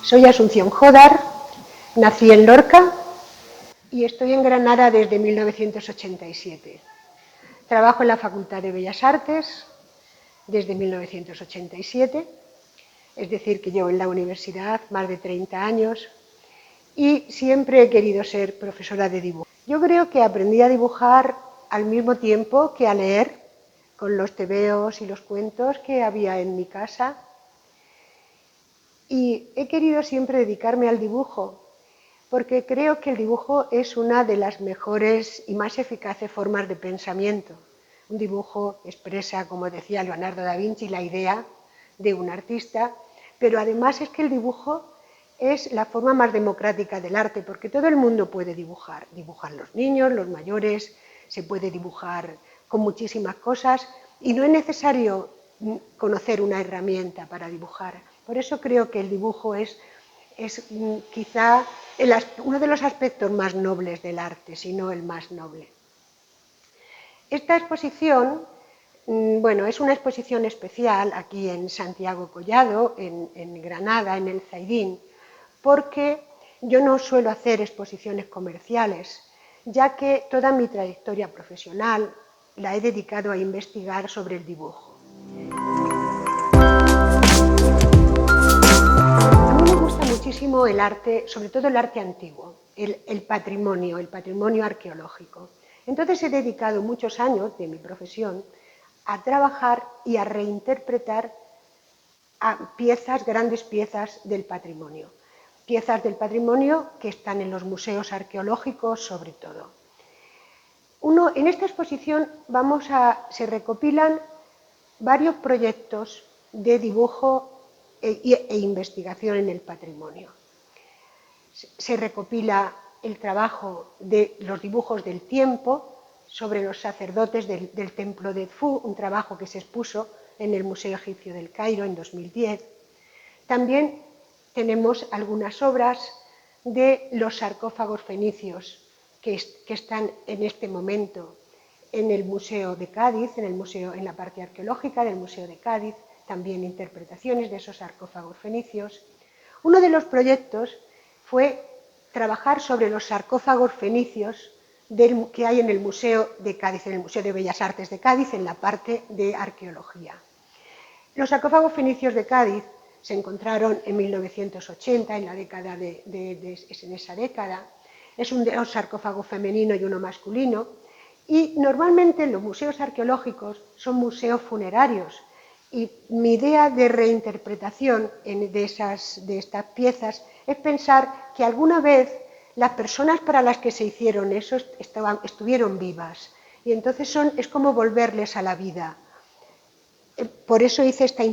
Soy Asunción Jodar, nací en Lorca y estoy en Granada desde 1987. Trabajo en la Facultad de Bellas Artes desde 1987, es decir, que llevo en la universidad más de 30 años y siempre he querido ser profesora de dibujo. Yo creo que aprendí a dibujar al mismo tiempo que a leer, con los tebeos y los cuentos que había en mi casa, y he querido siempre dedicarme al dibujo porque creo que el dibujo es una de las mejores y más eficaces formas de pensamiento. Un dibujo expresa, como decía Leonardo da Vinci, la idea de un artista, pero además es que el dibujo es la forma más democrática del arte, porque todo el mundo puede dibujar. Dibujan los niños, los mayores, se puede dibujar con muchísimas cosas y no es necesario conocer una herramienta para dibujar. Por eso creo que el dibujo es quizá uno de los aspectos más nobles del arte, si no el más noble. Esta exposición, bueno, es una exposición especial aquí en Santiago Collado, en Granada, en el Zaidín, porque yo no suelo hacer exposiciones comerciales, ya que toda mi trayectoria profesional la he dedicado a investigar sobre el dibujo. Muchísimo el arte, sobre todo el arte antiguo, el patrimonio arqueológico. Entonces he dedicado muchos años de mi profesión a trabajar y a reinterpretar grandes piezas del patrimonio. Piezas del patrimonio que están en los museos arqueológicos sobre todo. En esta exposición se recopilan varios proyectos de dibujo e investigación en el patrimonio. Se recopila el trabajo de los dibujos del tiempo sobre los sacerdotes del templo de Edfú, un trabajo que se expuso en el Museo Egipcio del Cairo en 2010. También tenemos algunas obras de los sarcófagos fenicios que están en este momento en el Museo de Cádiz, en la parte arqueológica del Museo de Cádiz, también interpretaciones de esos sarcófagos fenicios. Uno de los proyectos fue trabajar sobre los sarcófagos fenicios que hay en el Museo de Cádiz, en el Museo de Bellas Artes de Cádiz, en la parte de arqueología. Los sarcófagos fenicios de Cádiz se encontraron en 1980, en esa década. Es un sarcófago femenino y uno masculino. Y normalmente los museos arqueológicos son museos funerarios. Y mi idea de reinterpretación de estas piezas es pensar que alguna vez las personas para las que se hicieron eso estuvieron vivas. Y entonces es como volverles a la vida. Por eso hice esta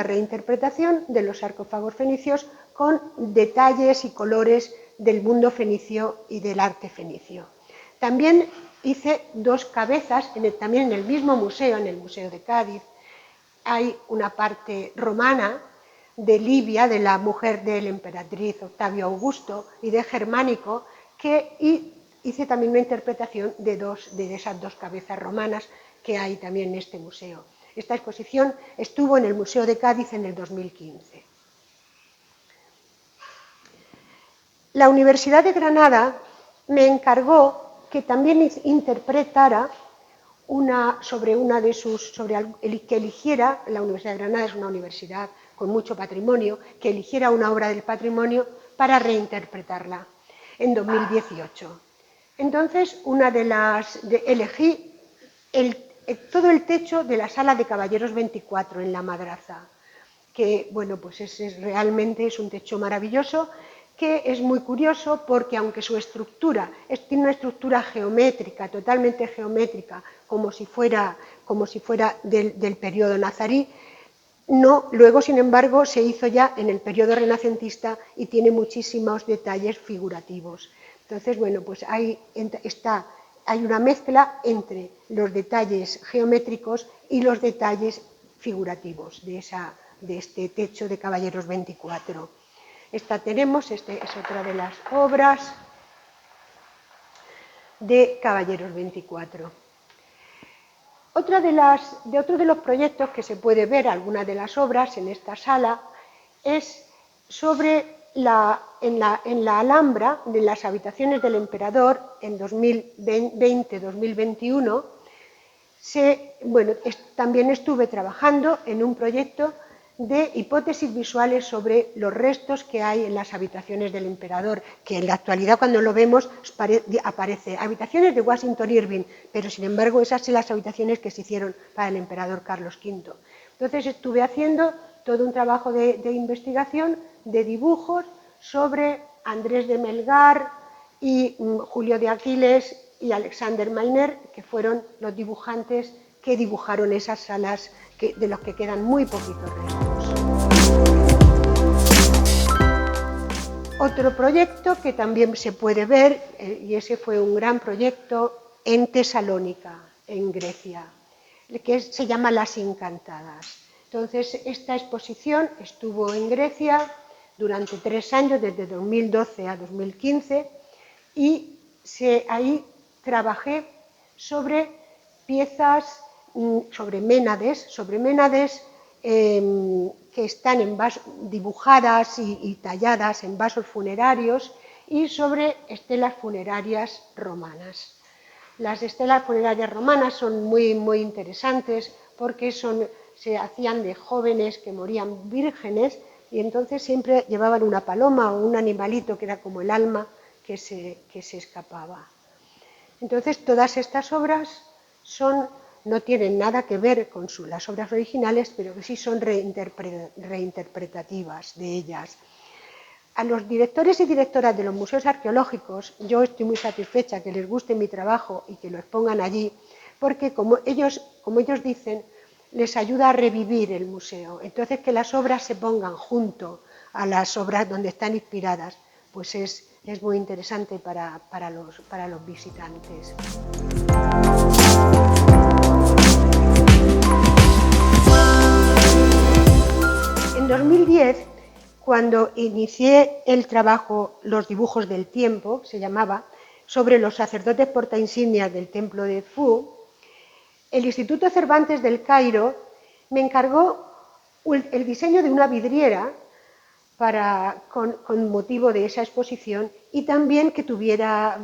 reinterpretación de los sarcófagos fenicios con detalles y colores del mundo fenicio y del arte fenicio. También hice dos cabezas, también en el mismo museo, en el Museo de Cádiz. Hay una parte romana de Livia, de la mujer del emperatriz Octavio Augusto, y de Germánico, y hice también una interpretación de esas dos cabezas romanas que hay también en este museo. Esta exposición estuvo en el Museo de Cádiz en el 2015. La Universidad de Granada me encargó que también interpretara que eligiera, la Universidad de Granada es una universidad con mucho patrimonio, que eligiera una obra del patrimonio para reinterpretarla en 2018. Entonces, elegí todo el techo de la Sala de Caballeros 24 en La Madraza, que bueno, pues realmente es un techo maravilloso, que es muy curioso porque aunque su estructura tiene una estructura geométrica, totalmente geométrica, como si fuera del periodo nazarí, luego sin embargo se hizo ya en el periodo renacentista y tiene muchísimos detalles figurativos. Entonces, bueno, pues hay una mezcla entre los detalles geométricos y los detalles figurativos de este techo de Caballeros 24. Esta es otra de las obras de Caballeros 24. Otro de los proyectos que se puede ver, alguna de las obras en esta sala, es en la Alhambra, de las habitaciones del emperador, en 2020-2021, también estuve trabajando en un proyecto de hipótesis visuales sobre los restos que hay en las habitaciones del emperador, que en la actualidad cuando lo vemos aparece habitaciones de Washington Irving, pero sin embargo esas son las habitaciones que se hicieron para el emperador Carlos V. Entonces estuve haciendo todo un trabajo de investigación, de dibujos sobre Andrés de Melgar y Julio de Aquiles y Alexander Meiner, que fueron los dibujantes que dibujaron esas salas de los que quedan muy poquitos restos. Otro proyecto que también se puede ver, y ese fue un gran proyecto en Tesalónica, en Grecia, que se llama Las Encantadas. Entonces, esta exposición estuvo en Grecia durante 3 años, desde 2012 a 2015, y ahí trabajé sobre piezas, sobre ménades que están dibujadas y talladas en vasos funerarios y sobre estelas funerarias romanas. Las estelas funerarias romanas son muy, muy interesantes porque se hacían de jóvenes que morían vírgenes y entonces siempre llevaban una paloma o un animalito que era como el alma que se escapaba. Entonces todas estas obras no tienen nada que ver con las obras originales, pero que sí son reinterpretativas de ellas. A los directores y directoras de los museos arqueológicos, yo estoy muy satisfecha que les guste mi trabajo y que lo expongan allí, porque como ellos dicen, les ayuda a revivir el museo. Entonces, que las obras se pongan junto a las obras donde están inspiradas, pues es muy interesante para los visitantes. En 2010, cuando inicié el trabajo Los dibujos del tiempo, se llamaba, sobre los sacerdotes portainsignias del templo de Edfú, el Instituto Cervantes del Cairo me encargó el diseño de una vidriera con motivo de esa exposición y también que tuviera,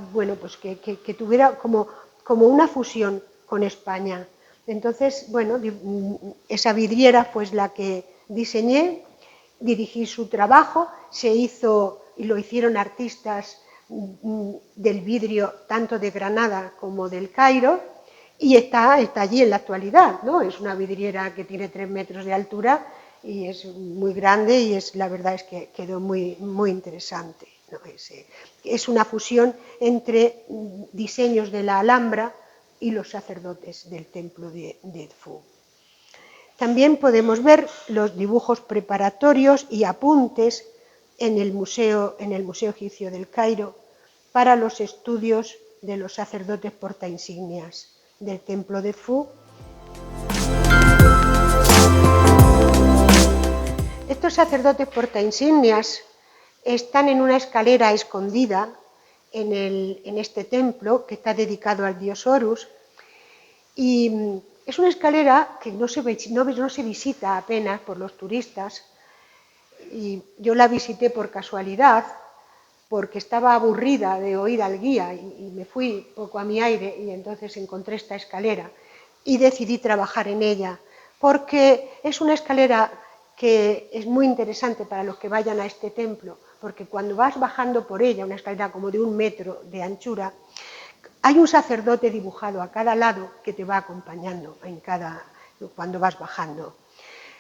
que tuviera como una fusión con España. Entonces, esa vidriera fue la que diseñé, dirigí su trabajo, se hizo y lo hicieron artistas del vidrio tanto de Granada como del Cairo y está allí en la actualidad, ¿no? Es una vidriera que tiene 3 metros de altura y es muy grande y la verdad es que quedó muy, muy interesante, ¿no? Es una fusión entre diseños de la Alhambra y los sacerdotes del templo de Edfú. También podemos ver los dibujos preparatorios y apuntes en el Museo Egipcio del Cairo para los estudios de los sacerdotes portainsignias del templo de Edfú. Estos sacerdotes portainsignias están en una escalera escondida en este templo que está dedicado al dios Horus y es una escalera que no se visita apenas por los turistas y yo la visité por casualidad porque estaba aburrida de oír al guía y me fui poco a mi aire y entonces encontré esta escalera y decidí trabajar en ella porque es una escalera que es muy interesante para los que vayan a este templo porque cuando vas bajando por ella, una escalera como de 1 metro de anchura, hay un sacerdote dibujado a cada lado que te va acompañando cuando vas bajando.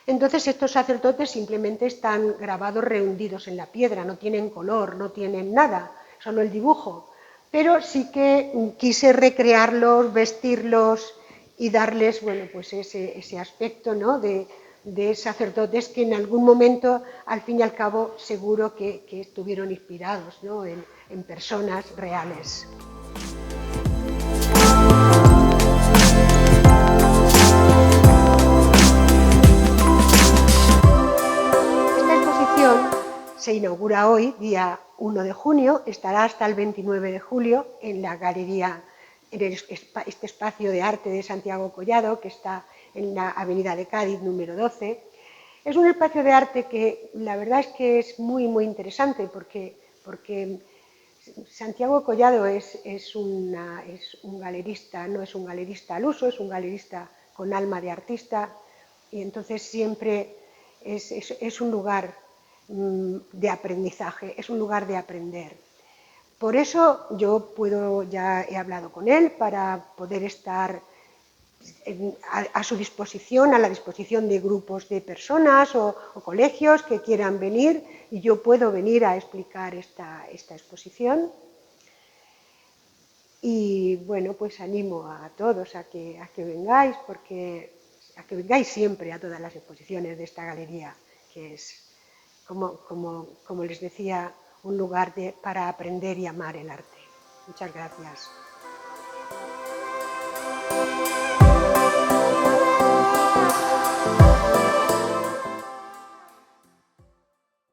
Entonces estos sacerdotes simplemente están grabados rehundidos en la piedra, no tienen color, no tienen nada, solo el dibujo. Pero sí que quise recrearlos, vestirlos y darles ese aspecto, ¿no? de sacerdotes que en algún momento, al fin y al cabo, seguro que estuvieron inspirados, ¿no? en personas reales. Se inaugura hoy, día 1 de junio, estará hasta el 29 de julio en la galería, en este espacio de arte de Santiago Collado, que está en la avenida de Cádiz, número 12. Es un espacio de arte que la verdad es que es muy, muy interesante porque Santiago Collado es un galerista, no es un galerista al uso, es un galerista con alma de artista y entonces siempre es un lugar de aprendizaje, es un lugar de aprender. Por eso yo ya he hablado con él para poder estar a su disposición, a la disposición de grupos de personas o colegios que quieran venir y yo puedo venir a explicar esta exposición. Y bueno, pues animo a todos a que vengáis, a que vengáis siempre a todas las exposiciones de esta galería, que es, como les decía, un lugar para aprender y amar el arte. Muchas gracias.